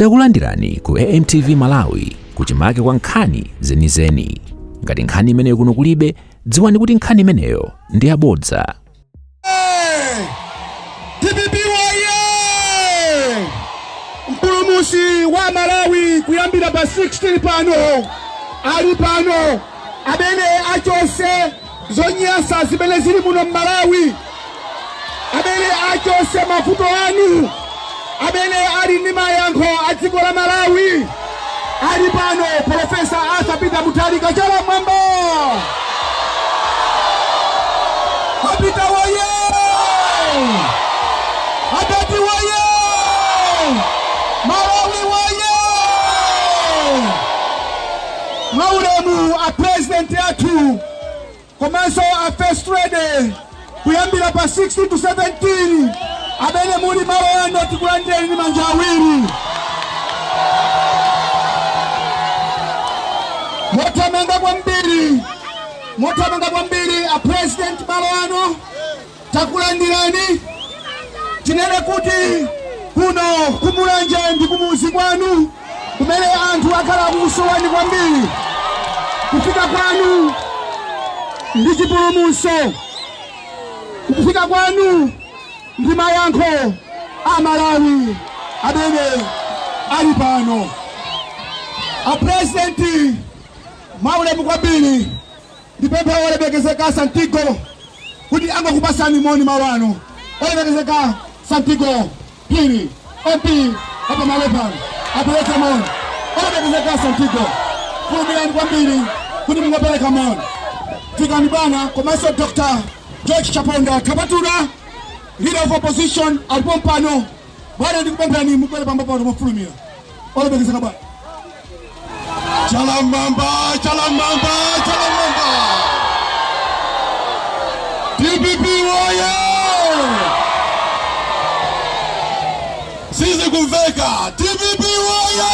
Takulandirani ku AMTV Malawi kuchimake kwa nkhani zenizeni. Ngati nkhani imeneyo kuno kulibe, dziwani kuti nkhani imeneyo ndi yabodza. TPP waye! Mpulumusi wa Malawi kuyambira pa 16 pano ali pano amene achose zonyasa zimene zili muno Malawi, amene achose mavuto anu, amene ali ndi mayankho a dziko la Malawi. Ali pano Profesa Arthur Peter Mutharika chala mwamba. Apita waye! Adati waye! Malawi waye! Maulemu a president yathu komanso a first lady kuyambira pa 16 to 17 amene muli malo yano tikulandeni manja awiri. Motamanga kwambiri a president malo ano takulandirani. Tinene kuti kuno kumulanje ndi kumuzi kwanu kumene anthu akhala musowani kwambiri. Kufika kwanu ndi chipulumutso, kufika kwanu ndi mayankho a Malawi amene ali pano. A president maulemu kwambiri ndipempha olemekezeka Santiago kuti angakupasani moni mawano. Olemekezeka Santiago Pini MP hapa Malopano apeleka moni. Olemekezeka Santiago kulumilani kwambiri kuti mungapeleka moni. Fikani bana komanso Dr. George Chaponda Kapatula, leader of opposition alipo mpano. Bwana ndikupemphani mubwere pambapo mufulumira. Olemekezeka bana. Chalamamba. TPP waye! Sisi kumveka. TPP waye!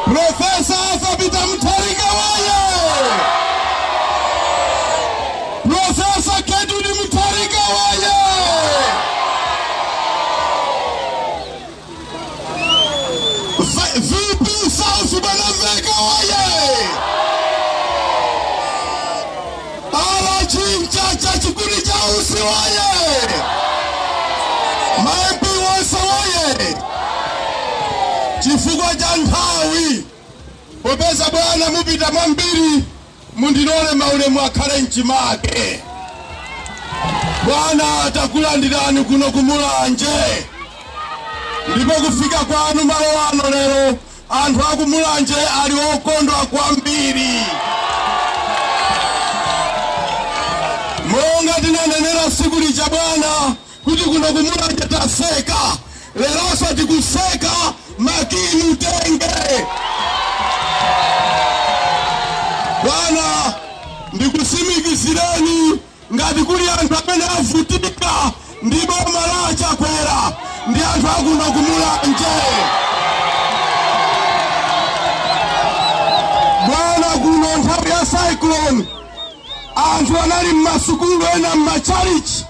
Profesa Arthur Peter Mutharika waye! Profesa Kedudi Mutharika waye! VP South Banaveka waye! Ala Chinchacha Chikuri Chausi waye! Maempi wasa waye! Chifugwa Jantawi! Popeza bwana mupita mambiri mundinole maulemu akhale nchimake. Bwana takulandirani kuno kumulanje. Ndipo kufika kwanu malo ano lero anthu akumulanje ali okondwa kwambiri. Monga tinanenera siku lija bwana kuti kuno kumulanje taseka, leroso tikuseka makimu tenge. Bwana ndikusimikizireni ngati kuli anthu amene avutika ndipo mala Chakwera ndi anthu akuno kumulanje. Bwana kuno nthawi ya cyclone anthu anali m'masukulu ena m'machalichi,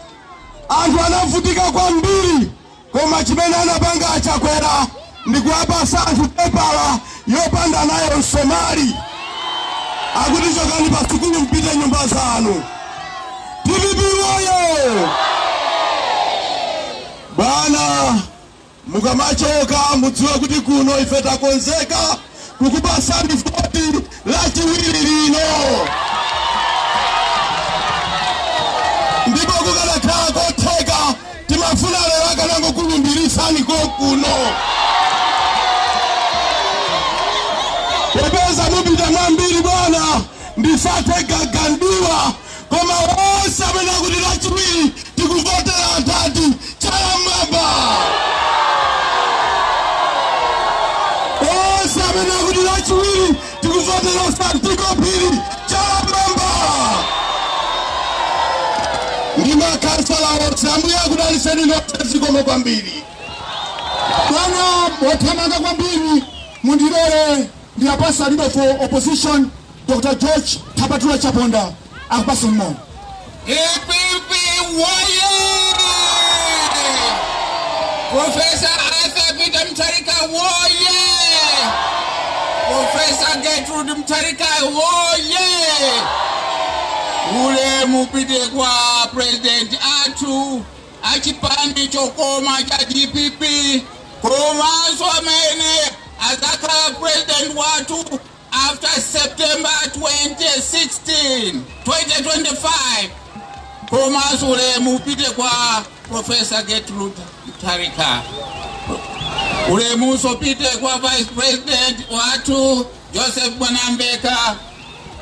anthu anavutika kwambiri, koma chimene anapanga Chakwera ndikuwapasa anthu pepala yopanda nayo msomali. Akuti chokani pa sukulu mpite nyumba zanu. TPP waye! Bwana mukamachoka mudziwe kuti kuno ife takonzeka kukupasani voti lachiwiri lino. Ndipo kukanakhala kotheka timafuna lero akanangokulumbirisani kuno. Popeza mupita mwambiri bwana ndisathe gagandiwa, koma wonse amene akuti lachiwiri tikuvotera atatu Chalamamba. Wonse amene akuti lachiwiri tikuvotera Santiago Pini Chalamamba. Ndi makansala wonse ambuye akudaliseni nonse zikomo kwambiri. Bwana mothamanga kwambiri mundilole ndiyapasa leader for opposition Dr. George Kapatula Chaponda akupasa mmono. TPP waye! Professor Arthur Peter Mutharika woye! Professor Gertrude Mutharika woye! Ule mupite kwa President atu achipani chokoma cha DPP komanso amene azakhala president watu after September 2025 komanso ule mupite kwa Professor Gertrude Mutharika. Ule muso pite kwa Vice President watu Joseph Mwanambeka.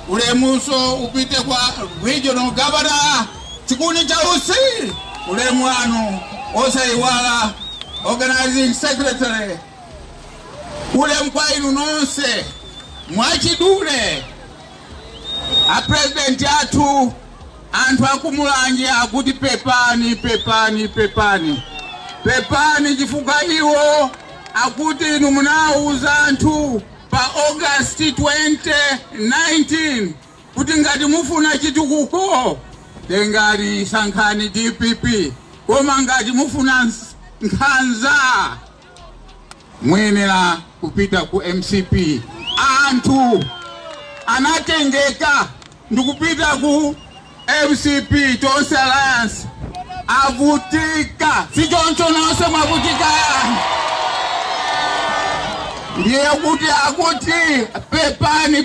Ule muso upite kwa Regional Governor Chikuni Chausi. Ule mwanu osaiwala Organizing Secretary. Ule mkwainu nonse mwachidule a President atu antu akumulangia kuti pepani chifuka iwo akuti inu munauza anthu pa August 2019 kuti ngati mufuna chitukuko tengani sankhani DPP, koma ngati mufuna nkhanza mwenera kupita ku MCP. Anthu anatengeka ndikupita ku MCP Tonse Alliance avutika, si choncho nonse mwavutika. Ndiye kuti akuti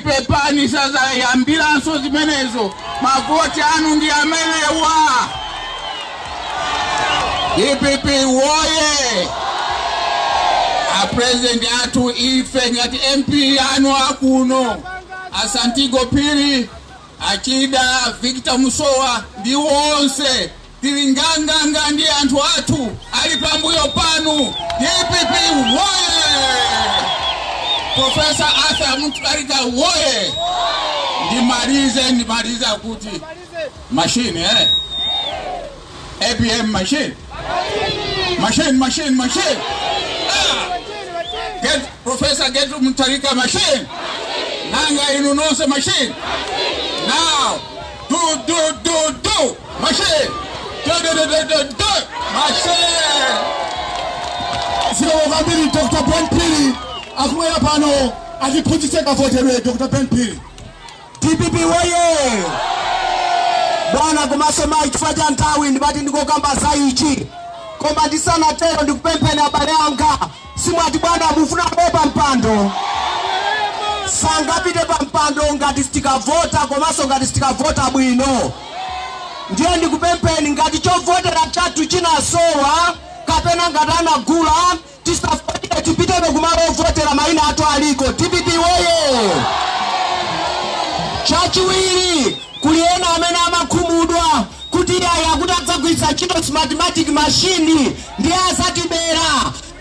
pepani sasa yambilanso zimenezo mavoti anu ndi amenewa. DPP woye! A President atu ife ngati MP anu akuno Asantigo Piri, Achida, Victor Musowa ndi wonse tilinganganga ndi anthu atu ali pambuyo panu. DPP woye! Professor Arthur Mutharika woye! Ndimalize kuti machine APM machine. Get Professor Gertrude Mutharika machine. Nanga inu nonse machine. Now do machine. Do machine. Sio wakabili Dr. Ben Piri akumwera pano akiphunzitseka voterwe Dr. Ben Piri. DPP woye! Bwana kumasema chifukwa cha nthawi ndipati ndikokamba za ichi. Koma ndisanatero ndikupempheni abale anga. Simwati bwana mufuna kuopa mpando. Sangapite pa mpando ngati sitikavota komanso ngati sitikavota bwino. Ndiye ndikupempheni ngati chovotera chathu chinasowa kapena ngati anagula tisafotire tipitebe kumalo ovotera mayina athu aliko. DPP woye! Chachiwiri kuliena amene amakhumudwa kuti yaya kuti adzagwiritsa ntchito mathematic machine ndiye azatibera.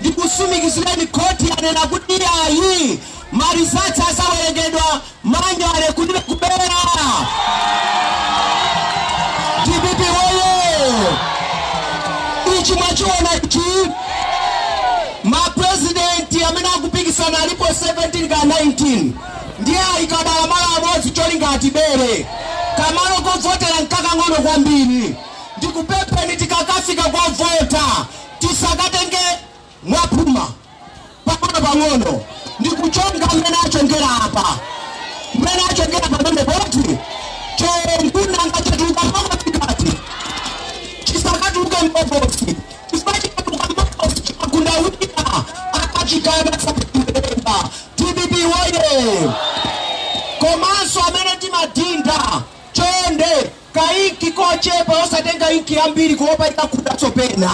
Ndikusumikizireni khoti yanena kuti yayi marizatsi asawerengedwa manja ale kuti kubera. DPP woye! Ichi mwachiona ichi mapresidenti amene akupikisana alipo 17 ka 19 ndiye ikadala mala amodzi cholinga atibere kamalo kovotera nkakang'ono kwambiri. Ndikupempheni tikakafika kwa vota tisakatenge mwapuma pang'ono. Ndikuchonga mmene achongera apa pamene voti chongunanga chatuka pakati chisakatuke mbobosi chisakatuka mbobosi chakunda wina akachikana sakumbemba. DPP woye! Komanso amene timadinda chonde kaiki kochepa osatenga inki yambiri kuopa ikakuda tsopena.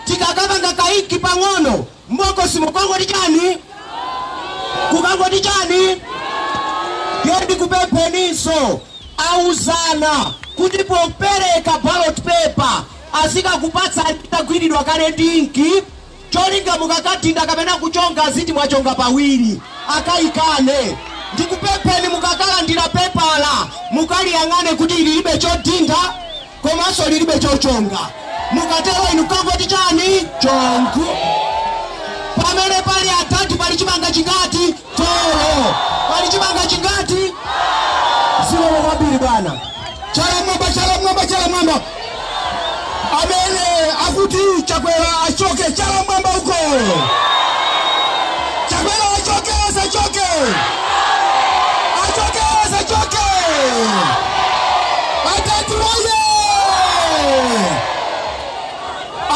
Tikakapanga kaiki pang'ono mbokosi mukangoti chani? Kukangoti chani? Yendi kupempheninso auzana kuti popereka ballot paper azika kupatsa nditagwiridwa kale ndinki cholinga mukakatinda kapena kuchonga aziti mwachonga pawiri akayikane. Ndikupempheni mukakalandira pepala mukaliyang'ane kuti lilibe chodinda komanso lilibe chochonga. Mukatero inu kangoti chani? Chongu. Pamene pali atatu pali chimanga chingati? Tolo. Pali chimanga chingati? Silo kwambiri bwana. Chala mwamba. Amene kuti Chakwera achoke chala mwamba huko. Chakwera achoke asachoke. Achoke asachoke. Atatu moja.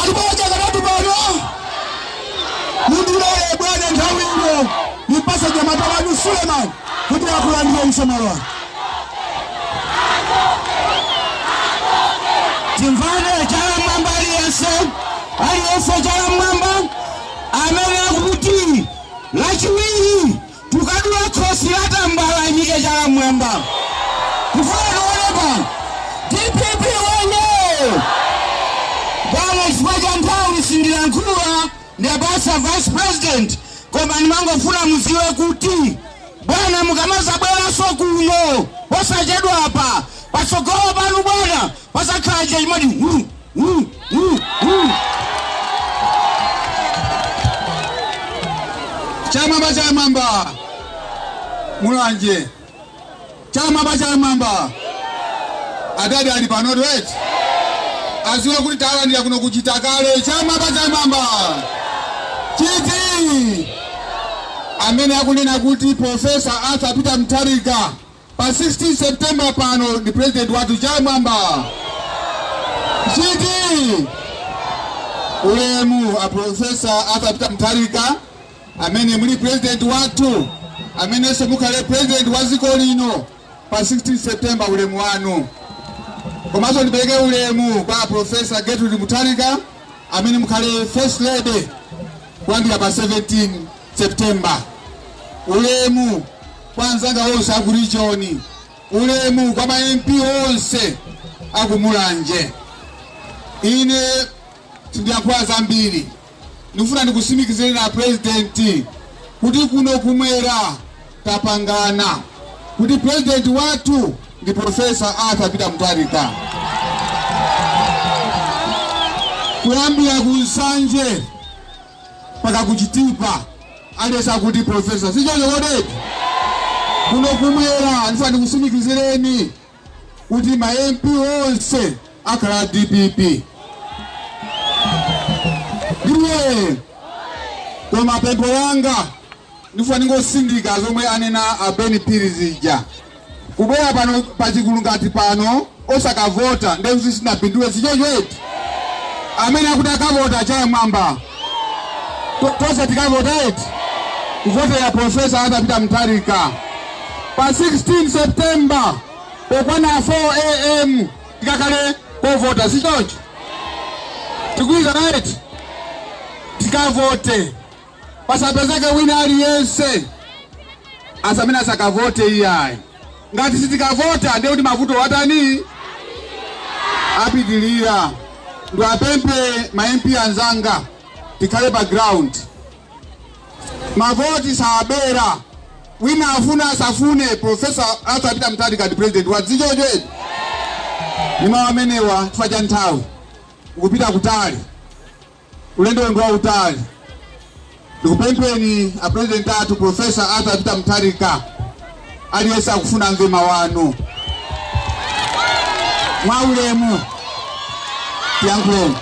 Alipoja kadatu bado. Mundule bwana ndawiro. Nipasa jamatawanu Suleiman. Kuti akulandia msomaro. Timvane chala mwamba aliyese chala mwamba amena kuti lachiwiri tukadua kosi hata mbala nyike chala mwamba kufana olepa DPP wene bwana isifaja ntauli sindila nkuwa ni abasa vice president kwa nimango funa mziwe kuti bwana mukamaza bwana soku uno wasa jedu hapa pasokoro banu bwana wasa kaje imadi Chama mamba mulanje chama mamba adadi ali panodo eti aziwe kuti talandira kuno kuchitakale chama mamba chiti amene akunena kuti Professor Arthur Peter Mutharika pa 16 September pano ndi president watu chamamba chiti ulemu a Professor Arthur Peter Mutharika amene muli president watu amene semukale president waziko lino pa 16 September ulemu wanu komanso ndipeleke ulemu kwa Professor Gertrude Mutharika amene mukale first lady kuyambira pa 17 September ulemu kwa nzanga wonse aku region ulemu kwa MP wonse aku Mulanje ine sindiyankhuwa zambiri nifuna ndikusimikizire na president kuti kuno kumwera tapangana kuti president watu ndi Professor Arthur Peter Mutharika kuyambira kunsanje paka kuchitipa alesa kuti professor sichonyokodeti kuno kumwera nifuna ndikusimikizireni kuti ma MP onse akhala DPP ndiye koma pempo yanga ndifuna ndingosindika zomwe anena abeni pirizija kubwera pano pachikulu ngati pano osakavota ndekuti sinapindule sichonyoeti amene akuti akavota chaya mwamba tose tikavota eti kuvota ya Professor Arthur Peter Mutharika pa 16 September pokwana 4 AM tikakale kovota sichoncho tikuiza eti tikavote pasapezeke wina aliyense asamene asakavote iyayi ngati sitikavota ndiye kuti mavuto watani apitilira ndo apempe ma MP anzanga tikale background mavoti saabera wina afuna asafune Professor Arthur Peter Mutharika ndi president wadzichocho eti nima wamenewa tifaja nthawi ukupita kutali ulendo wengu wa utali ndikupempeni a president atu Professor Arthur Peter Mutharika aliyesa kufuna mvema wanu mwaulemu tiyankuleni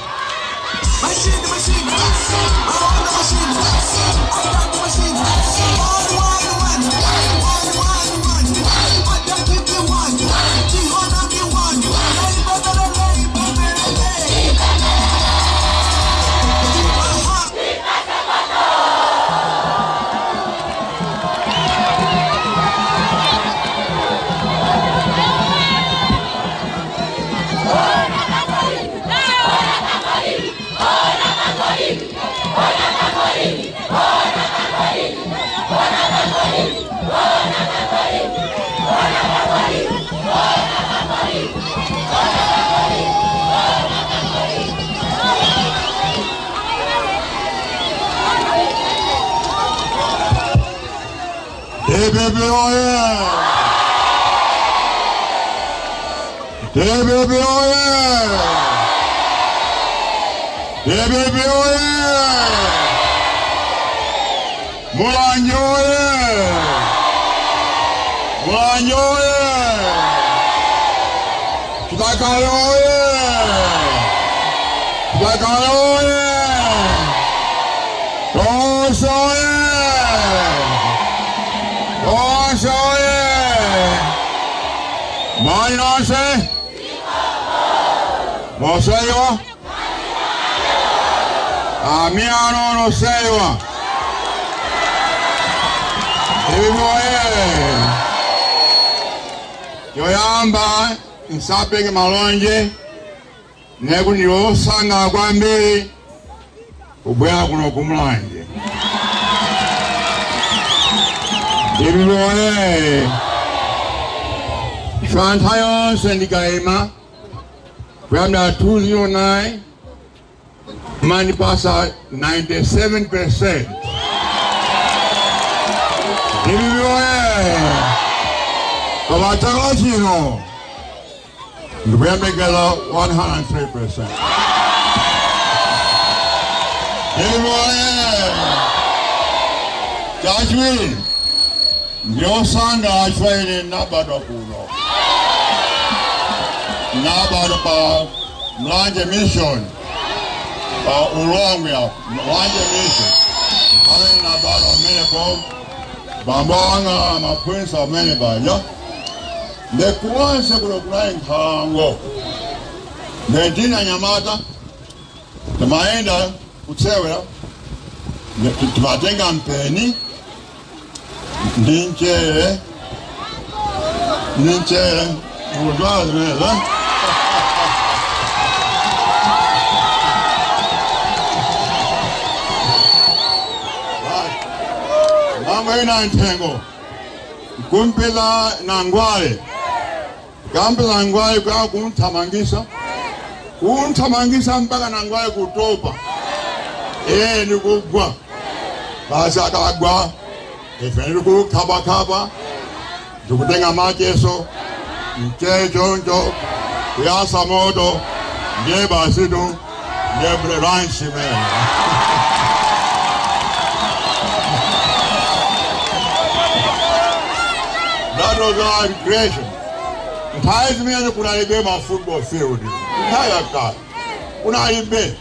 DPP oye! DPP oye! DPP oye! Mulanje oye! Mulanje oye! Chitakale oye! Sakala oye! Tosa oye! Tosa oye! Mainase? Moseiwa? Amiano no seiwa. Yoyamba nsapeke malonje neku niosanga kwambiri kubwera kuno kumulanje. Ibiboye Shwanta yonse ndikaima kuyambira 2009 mani pasa 97%. Ibiboye kabataka chino ndikuyambekeza 103%. Ibiboye chachwiri ndiosanga achwaine nabadwa kuno. Nabadwa pa Mlanje Mission. Pa Ulongwe ya Mlanje Mission. Pale nabadwa mene po bambanga mapwensa mene baja. Ndekuwanse kuno kuna nkango. Ndina Nyamata. Tumaenda kutsewera. Tumatenga mpeni. Ninchere, udwazi neza. Mama ina ntengo, kumpela na ngwale. Kampela ngwale kwa kuntamangisa mpaka na ngwale kutopa. Ni kugwa. Basi akagwa. Ifeni kukaba tukutenga macheso mchejonjo kuyasa moto ndiye basidu ndiye ranchi mena. That was our creation. Ntaizi mene kunalibe ma football field. Ntaya ka kunalibe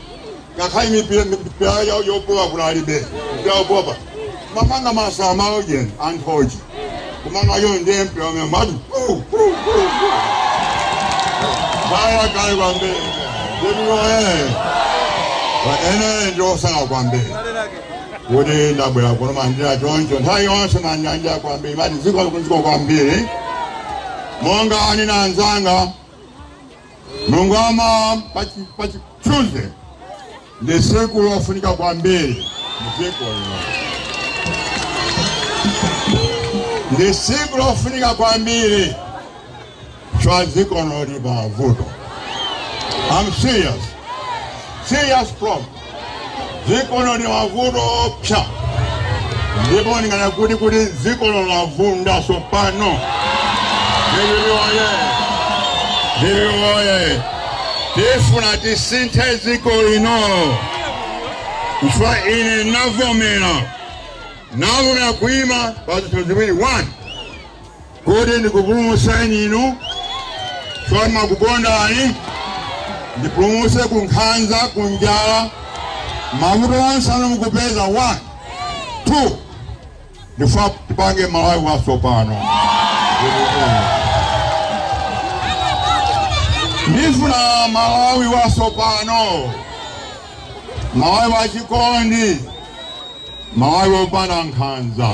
ngakai mipira yopoa kunalibe yopoa mamanga masama ojen anhoji kumanga yonde mpyo memadu baya kai kwambe debiwe wa ene ndio sana kwambe wode ndabula kono mandira jonjo ntayo onse manyanja kwambe mali ziko kunziko kwambe monga ani nanzanga mungama pachi Tuesday the circle ofunika kwambe mziko the circle ofunika kwambe chwaziko nori bavuto. I'm serious problem. Ziko nori bavuto pya ndipo ningana kuti ziko navunda sopano Debiwoye tifuna tisinthe ziko lino kufa ine navomera kuima basi tuzibiri 1 kuti ndikupulumutsa inu choma kugondani ndipulumutse kunkhanza kunjala mavuto onse mukupeza 1 2 ndifa tipange Malawi wasopano ndifuna Malawi wasopano Malawi wachikondi Malawi wopanda nkhanza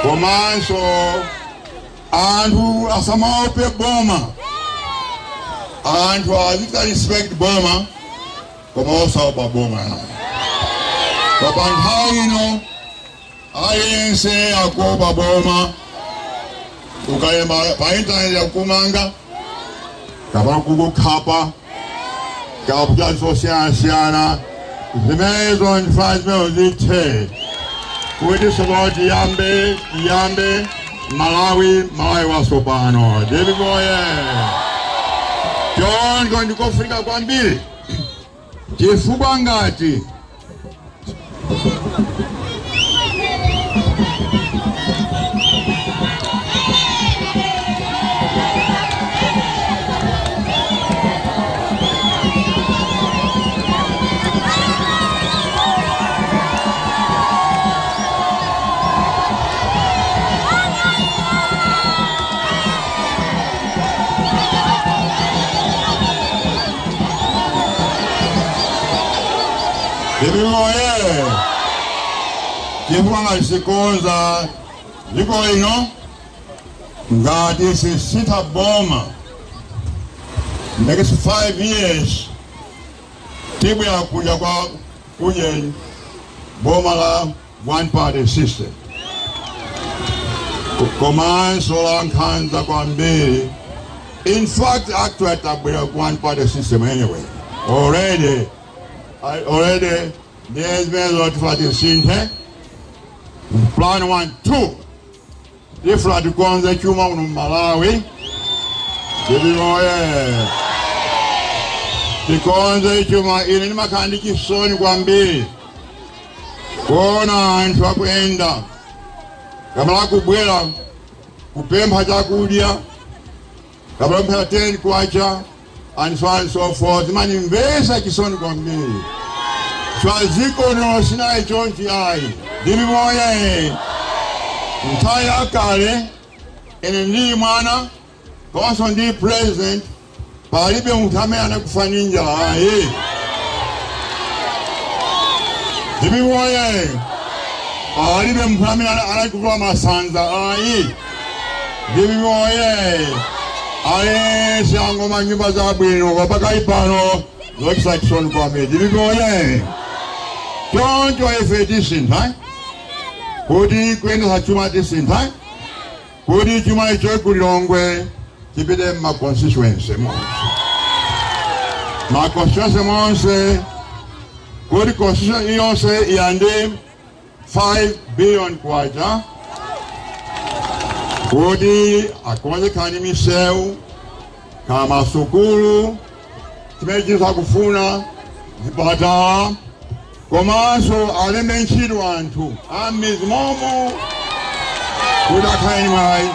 komanso anthu asamaope boma anthu azika respect boma koma osaopa boma kwa nthawi ino aliyense akuopa boma ukayemba pa internet yakumanga kapena kukukhapa kapena sosiyana zimenezo ndifuna zimene zithe kuti sokoti yambe Malawi wasopano Debiwoye choncho ndikofika kwambiri chifukwa ngati Dibiwoye. Kifwanga sikonza. Liko ino. Ngati sita boma. Next 5 years. Tibu ya kuja kwa kuje boma la one party system. Komanso la nkanza kwa mbili. In fact, actually, we have one party system anyway. Already, there's been a lot of party system. Plan 1, 2. Different kwanza chuma Malawi. Kwanza chuma ili ni makandiki soni kwa mbili. Kona antu wakuenda. Kamala kubwela kupemba chakudya. Kabla mpela teni kuacha, and so on and so forth. Mani mbesa kisoni kwa mbili. Swaziko no sina ichonchi ai. Dibi moye. Mtaya kale, ene ndi mwana, konso ndi president, palibe mutame anakufaninja ai. Dibi moye. Palibe mutame anakufa masanza ai. Dibi moye. Ale shango manyumba za bwino wapaka ipano looks like son kwa me. Dibigoye. Chonjo efe disinta. Kodi kwenda hachuma disinta. Kodi chuma icho kulongwe kipide ma constituency monse. Ma constituency monse. Kodi constituency yonse yande 5 billion kwacha. Kodi akonze kani miseu kama sukulu timejiza kufuna zipata komanso aleme nchidu wantu amizmomo kudakani mai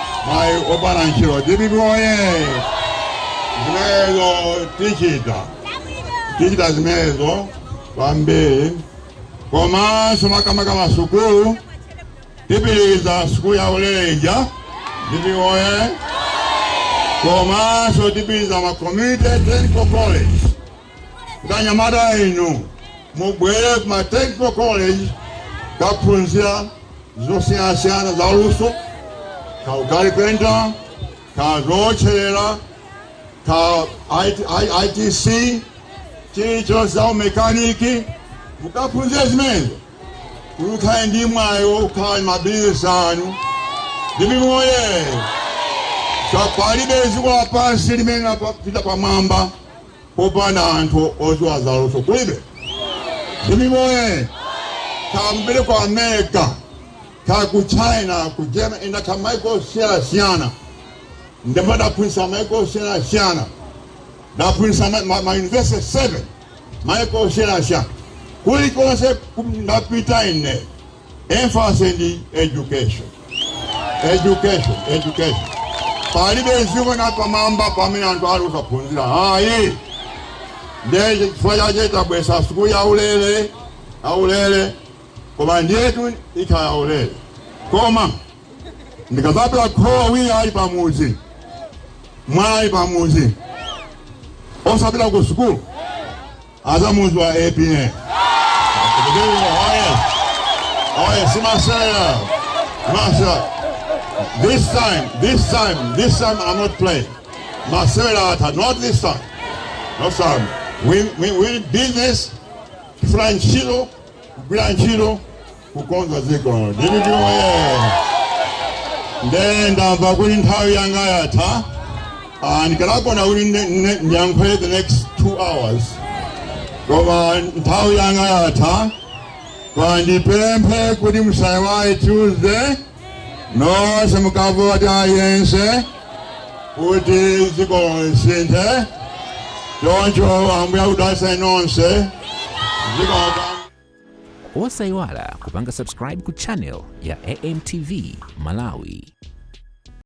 obana nchidu dibiboye zimezo tikita zimezo wambe komanso makama sukulu tibiliza sukulu ya uleja Dibiwoye. Komanso tibiliza ma community technical college. Kanyamada ino. Mubwele kuma technical college. Kapunzia. Zosiana za luso. Ka ukaripenta. Ka rochelela. Ka ITC. Chicho za mekaniki. Mukapunzia zimezo. Ukaendi mwayo. Ukaendi mabili sanu. Dibiwoye. Kapalibe zikuwa pasi limena pita pa mamba. Popana anto ozu azaruso kulibe. Dibiwoye. Kambele kwa Amerika. Kaku China. Kujema ina kamaiko sila siana. Ndemada punsa maiko sila siana. Da punsa ma university 7. Maiko sila siana. Kuliko se kumnapita ine. Emphasis in education. Education. Palibe zigo na pamamba pamina ndo alusa punzira. Hai. Ndeje faya jeta bwesa suku ya ulele. Koma ndetu ika ya ulele. Koma. Ndikazapela kwa wia ali pamuzi. Mwana ali pamuzi. Osabila kusuku. Aza muzi wa APN. Oye, simasaya. This time I'm not playing. Marcela, not this time. No time. We business, Franchilo, kukonza ziko. Then the winning how young ayata. And Galapona winning young play the next 2 hours. Go on, how young ayata. Kwa ndipempe kudi msaiwai Tuesday. No, semukavu wata yense. Kuti ziko sinte. Jonjo ambuya udasa inonse. Ziko Osaiwala kupanga subscribe ku channel ya AMTV Malawi.